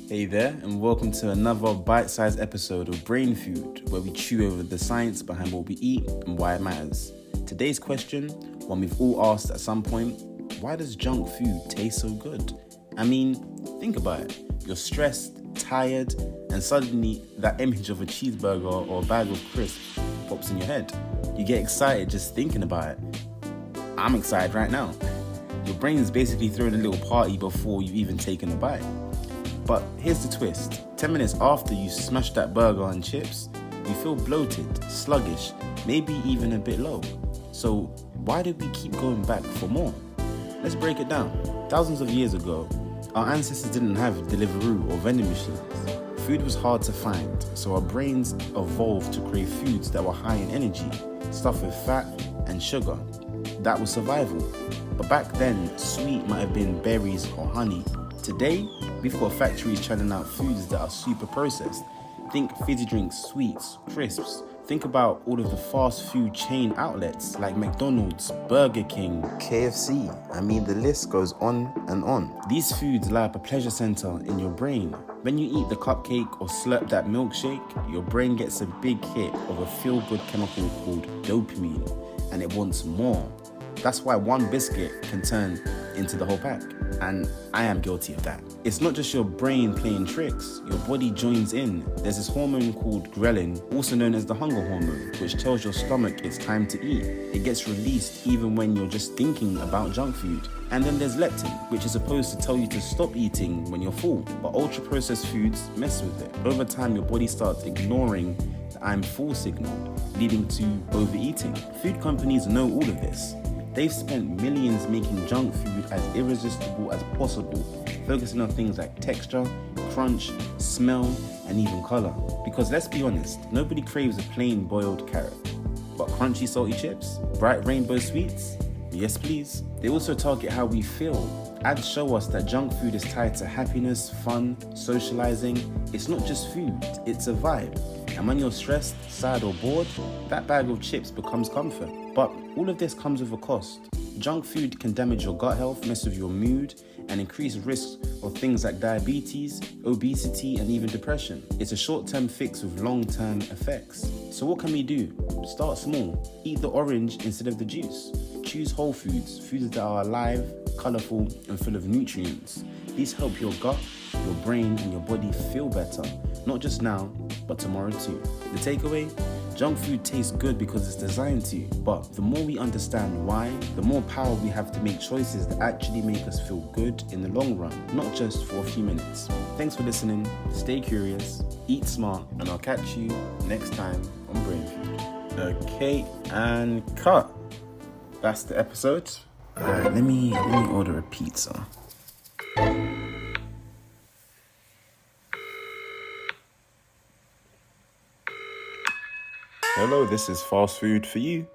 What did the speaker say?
Hey there, and welcome to another bite-sized episode of Brain Food, where we chew over the science behind what we eat and why it matters. Today's question, one we've all asked at some point: why does junk food taste so good? I mean, think about it. You're stressed, tired, and suddenly that image of a cheeseburger or a bag of crisps pops in your head. You get excited just thinking about it. I'm excited right now. Your brain is basically throwing a little party before you've even taken a bite. But here's the twist. 10 minutes after you smash that burger and chips, you feel bloated, sluggish, maybe even a bit low. So why did we keep going back for more? Let's break it down. Thousands of years ago, our ancestors didn't have Deliveroo or vending machines. Food was hard to find, so our brains evolved to crave foods that were high in energy, stuffed with fat and sugar. That was survival. But back then, sweet might have been berries or honey. Today, we've got factories churning out foods that are super processed. Think fizzy drinks, sweets, crisps. Think about all of the fast food chain outlets like McDonald's, Burger King, KFC. I mean, the list goes on and on. These foods light up a pleasure center in your brain. When you eat the cupcake or slurp that milkshake, your brain gets a big hit of a feel-good chemical called dopamine, and it wants more. That's why one biscuit can turn into the whole pack. And I am guilty of that. It's not just your brain playing tricks, your body joins in. There's this hormone called ghrelin, also known as the hunger hormone, which tells your stomach it's time to eat. It gets released even when you're just thinking about junk food. And then there's leptin, which is supposed to tell you to stop eating when you're full. But ultra-processed foods mess with it. Over time, your body starts ignoring the I'm full signal, leading to overeating. Food companies know all of this. They've spent millions making junk food as irresistible as possible, focusing on things like texture, crunch, smell, and even color. Because let's be honest, nobody craves a plain boiled carrot. But crunchy salty chips? Bright rainbow sweets? Yes please. They also target how we feel. Ads show us that junk food is tied to happiness, fun, socializing. It's not just food, it's a vibe. And when you're stressed, sad or bored, that bag of chips becomes comfort. But all of this comes with a cost. Junk food can damage your gut health, mess with your mood, and increase risks of things like diabetes, obesity, and even depression. It's a short-term fix with long-term effects. So what can we do? Start small. Eat the orange instead of the juice. Choose whole foods, foods that are alive, colorful, and full of nutrients. These help your gut, your brain, and your body feel better, not just now, but tomorrow too. The takeaway? Junk food tastes good because it's designed to, but the more we understand why, the more power we have to make choices that actually make us feel good in the long run, not just for a few minutes. Thanks for listening, stay curious, eat smart, and I'll catch you next time on Brain Food. Okay, and cut. That's the episode. Alright, let me order a pizza. Hello, this is fast food for you.